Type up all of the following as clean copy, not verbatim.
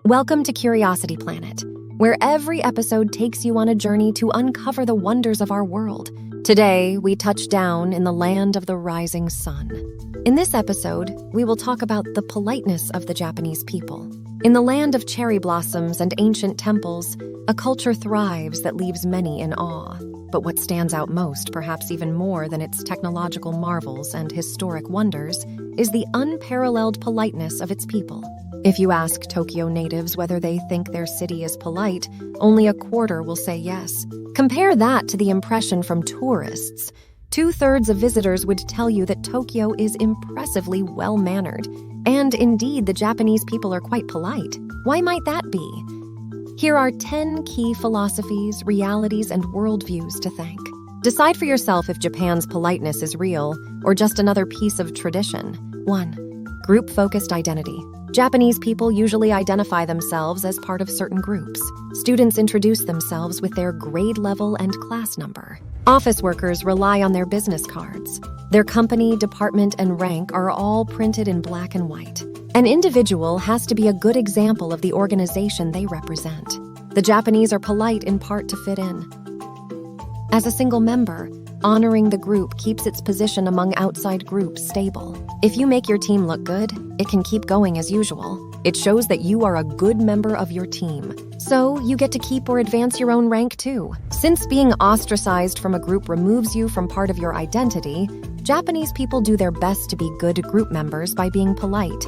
Welcome to Curiosity Planet, where every episode takes you on a journey to uncover the wonders of our world. Today, we touch down in the land of the rising sun. In this episode, we will talk about the politeness of the Japanese people. In the land of cherry blossoms and ancient temples, a culture thrives that leaves many in awe. But what stands out most, perhaps even more than its technological marvels and historic wonders, is the unparalleled politeness of its people. If you ask Tokyo natives whether they think their city is polite, only a quarter will say yes. Compare that to the impression from tourists. 2/3 of visitors would tell you that Tokyo is impressively well-mannered. And indeed, the Japanese people are quite polite. Why might that be? Here are 10 key philosophies, realities, and worldviews to thank. Decide for yourself if Japan's politeness is real or just another piece of tradition. 1. Group-focused identity. Japanese people usually identify themselves as part of certain groups. Students introduce themselves with their grade level and class number. Office workers rely on their business cards. Their company, department, and rank are all printed in black and white. An individual has to be a good example of the organization they represent. The Japanese are polite in part to fit in. As a single member, honoring the group keeps its position among outside groups stable. If you make your team look good, it can keep going as usual. It shows that you are a good member of your team. So you get to keep or advance your own rank too. Since being ostracized from a group removes you from part of your identity, Japanese people do their best to be good group members by being polite.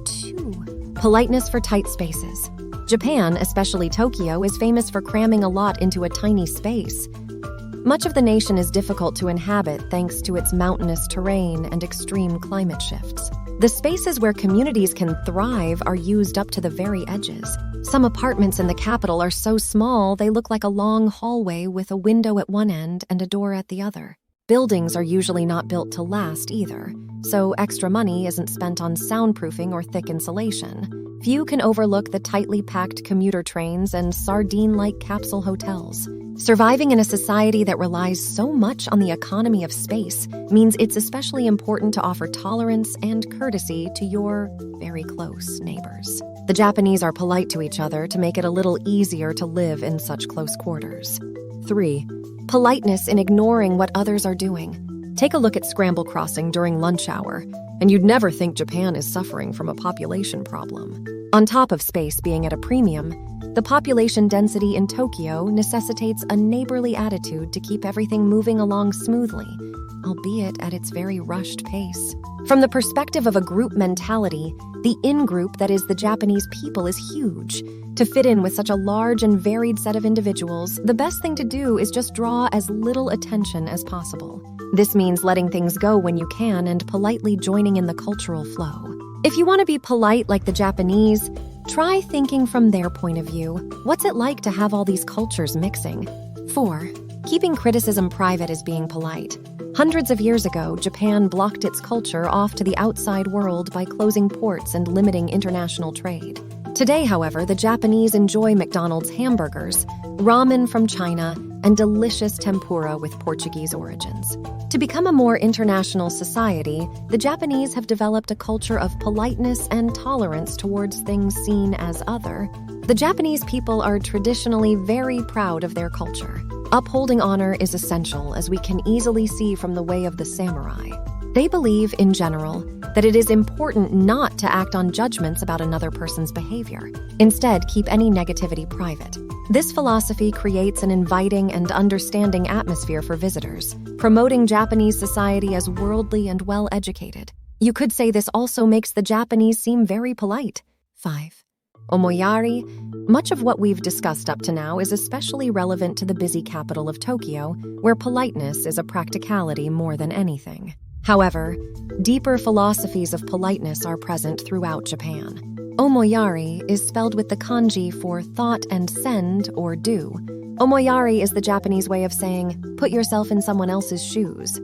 2. Politeness for tight spaces. Japan, especially Tokyo, is famous for cramming a lot into a tiny space. Much of the nation is difficult to inhabit thanks to its mountainous terrain and extreme climate shifts. The spaces where communities can thrive are used up to the very edges. Some apartments in the capital are so small they look like a long hallway with a window at one end and a door at the other. Buildings are usually not built to last either, so extra money isn't spent on soundproofing or thick insulation. Few can overlook the tightly packed commuter trains and sardine-like capsule hotels. Surviving in a society that relies so much on the economy of space means it's especially important to offer tolerance and courtesy to your very close neighbors. The Japanese are polite to each other to make it a little easier to live in such close quarters. 3. Politeness in ignoring what others are doing. Take a look at Scramble Crossing during lunch hour, and you'd never think Japan is suffering from a population problem. On top of space being at a premium, the population density in Tokyo necessitates a neighborly attitude to keep everything moving along smoothly, albeit at its very rushed pace. From the perspective of a group mentality, the in-group that is the Japanese people is huge. To fit in with such a large and varied set of individuals, the best thing to do is just draw as little attention as possible. This means letting things go when you can and politely joining in the cultural flow. If you want to be polite like the Japanese, try thinking from their point of view. What's it like to have all these cultures mixing? 4. Keeping criticism private is being polite. Hundreds of years ago, Japan blocked its culture off to the outside world by closing ports and limiting international trade. Today, however, the Japanese enjoy McDonald's hamburgers, ramen from China, and delicious tempura with Portuguese origins. To become a more international society, the Japanese have developed a culture of politeness and tolerance towards things seen as other. The Japanese people are traditionally very proud of their culture. Upholding honor is essential, as we can easily see from the way of the samurai. They believe, in general, that it is important not to act on judgments about another person's behavior. Instead, keep any negativity private. This philosophy creates an inviting and understanding atmosphere for visitors, promoting Japanese society as worldly and well-educated. You could say this also makes the Japanese seem very polite. 5. Omoyari. Much of what we've discussed up to now is especially relevant to the busy capital of Tokyo, where politeness is a practicality more than anything. However, deeper philosophies of politeness are present throughout Japan. Omoyari is spelled with the kanji for thought and send or do. Omoyari is the Japanese way of saying, put yourself in someone else's shoes.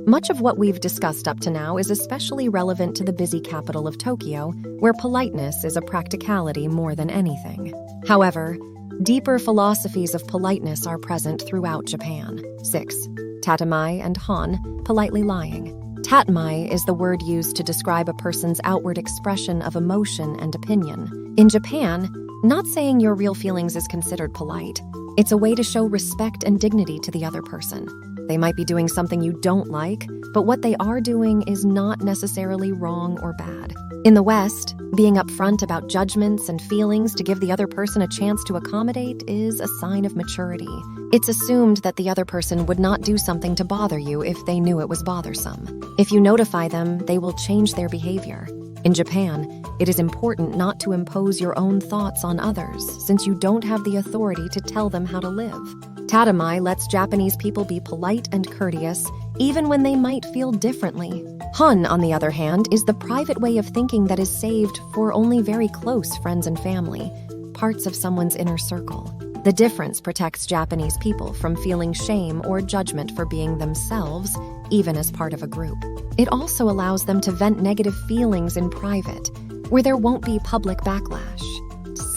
Much of what we've discussed up to now is especially relevant to the busy capital of Tokyo, where politeness is a practicality more than anything. However, deeper philosophies of politeness are present throughout Japan. 6. Tatemae and hon, politely lying. Tatemae is the word used to describe a person's outward expression of emotion and opinion. In Japan, Not saying your real feelings is considered polite. It's a way to show respect and dignity to the other person. They might be doing something you don't like, but what they are doing is not necessarily wrong or bad. In the West, being upfront about judgments and feelings to give the other person a chance to accommodate is a sign of maturity. It's assumed that the other person would not do something to bother you if they knew it was bothersome. If you notify them, they will change their behavior. In Japan, it is important not to impose your own thoughts on others, since you don't have the authority to tell them how to live. Tatemae lets Japanese people be polite and courteous, even when they might feel differently. Hun, on the other hand, is the private way of thinking that is saved for only very close friends and family, parts of someone's inner circle. The difference protects Japanese people from feeling shame or judgment for being themselves, even as part of a group. It also allows them to vent negative feelings in private, where there won't be public backlash.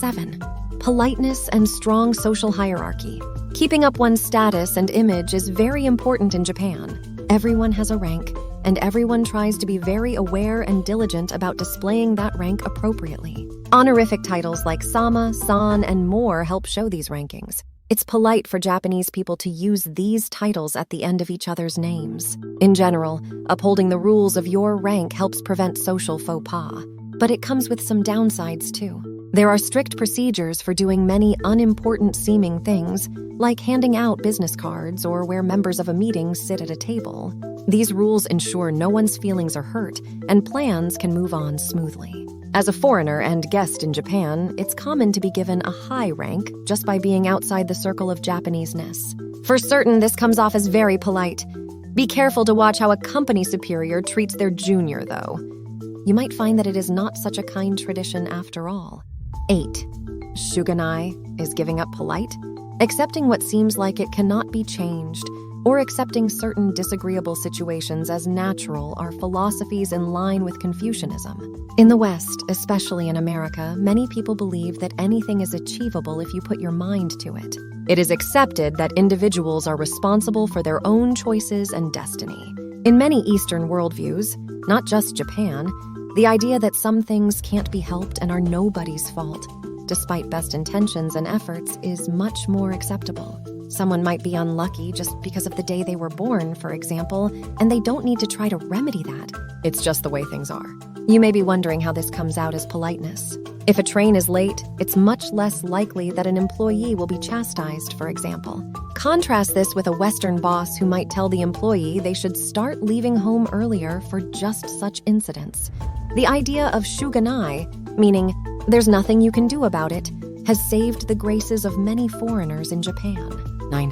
7. Politeness and strong social hierarchy. Keeping up one's status and image is very important in Japan. Everyone has a rank, and everyone tries to be very aware and diligent about displaying that rank appropriately. Honorific titles like Sama, San, and more help show these rankings. It's polite for Japanese people to use these titles at the end of each other's names. In general, upholding the rules of your rank helps prevent social faux pas, but it comes with some downsides too. There are strict procedures for doing many unimportant-seeming things, like handing out business cards or where members of a meeting sit at a table. These rules ensure no one's feelings are hurt, and plans can move on smoothly. As a foreigner and guest in Japan, it's common to be given a high rank just by being outside the circle of Japanese-ness. For certain, this comes off as very polite. Be careful to watch how a company superior treats their junior, though. You might find that it is not such a kind tradition after all. 8. Shuganai is giving up polite, accepting what seems like it cannot be changed, or accepting certain disagreeable situations as natural are philosophies in line with Confucianism. In the West, especially in America, many people believe that anything is achievable if you put your mind to it. It is accepted that individuals are responsible for their own choices and destiny. In many Eastern worldviews, not just Japan, the idea that some things can't be helped and are nobody's fault, despite best intentions and efforts, is much more acceptable. Someone might be unlucky just because of the day they were born, for example, and they don't need to try to remedy that. It's just the way things are. You may be wondering how this comes out as politeness. If a train is late, it's much less likely that an employee will be chastised, for example. Contrast this with a Western boss who might tell the employee they should start leaving home earlier for just such incidents. The idea of shuganai, meaning there's nothing you can do about it, has saved the graces of many foreigners in Japan. 9.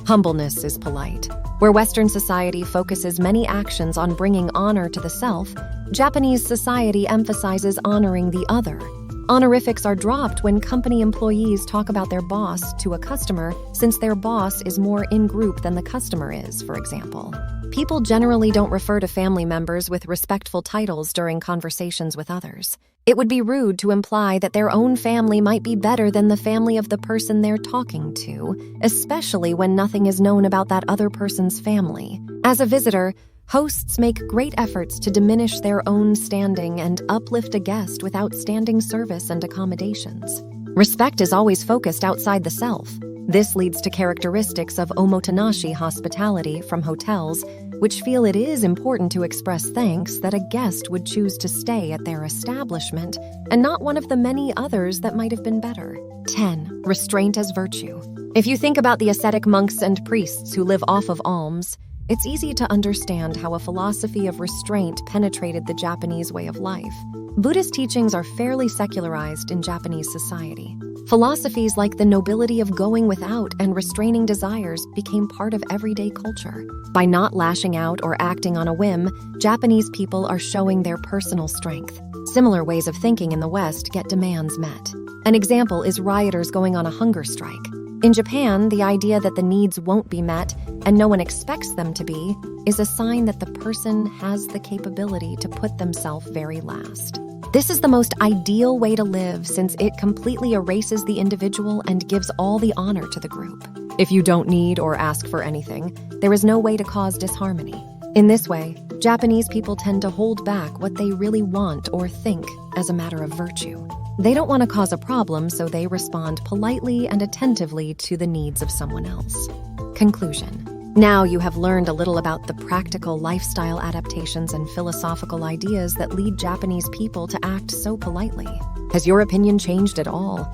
Humbleness is polite. Where Western society focuses many actions on bringing honor to the self, Japanese society emphasizes honoring the other. Honorifics are dropped when company employees talk about their boss to a customer, since their boss is more in group than the customer is, for example. People generally don't refer to family members with respectful titles during conversations with others. It would be rude to imply that their own family might be better than the family of the person they're talking to, especially when nothing is known about that other person's family. As a visitor, hosts make great efforts to diminish their own standing and uplift a guest with outstanding service and accommodations. Respect is always focused outside the self. This leads to characteristics of omotenashi hospitality from hotels, which feel it is important to express thanks that a guest would choose to stay at their establishment and not one of the many others that might have been better. 10. Restraint as virtue. If you think about the ascetic monks and priests who live off of alms, it's easy to understand how a philosophy of restraint penetrated the Japanese way of life. Buddhist teachings are fairly secularized in Japanese society. Philosophies like the nobility of going without and restraining desires became part of everyday culture. By not lashing out or acting on a whim, Japanese people are showing their personal strength. Similar ways of thinking in the West get demands met. An example is rioters going on a hunger strike. In Japan, the idea that the needs won't be met and no one expects them to be is a sign that the person has the capability to put themselves very last. This is the most ideal way to live since it completely erases the individual and gives all the honor to the group. If you don't need or ask for anything, there is no way to cause disharmony. In this way, Japanese people tend to hold back what they really want or think as a matter of virtue. They don't want to cause a problem, so they respond politely and attentively to the needs of someone else. Conclusion. Now you have learned a little about the practical lifestyle adaptations and philosophical ideas that lead Japanese people to act so politely. Has your opinion changed at all?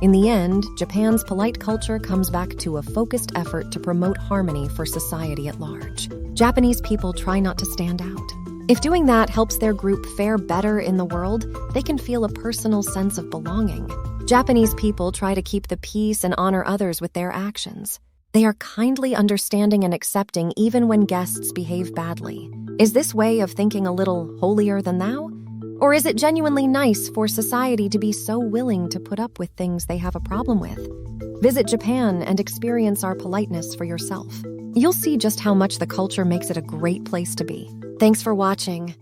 In the end, Japan's polite culture comes back to a focused effort to promote harmony for society at large. Japanese people try not to stand out. If doing that helps their group fare better in the world, they can feel a personal sense of belonging. Japanese people try to keep the peace and honor others with their actions. They are kindly understanding and accepting even when guests behave badly. Is this way of thinking a little holier than thou? Or is it genuinely nice for society to be so willing to put up with things they have a problem with? Visit Japan and experience our politeness for yourself. You'll see just how much the culture makes it a great place to be. Thanks for watching.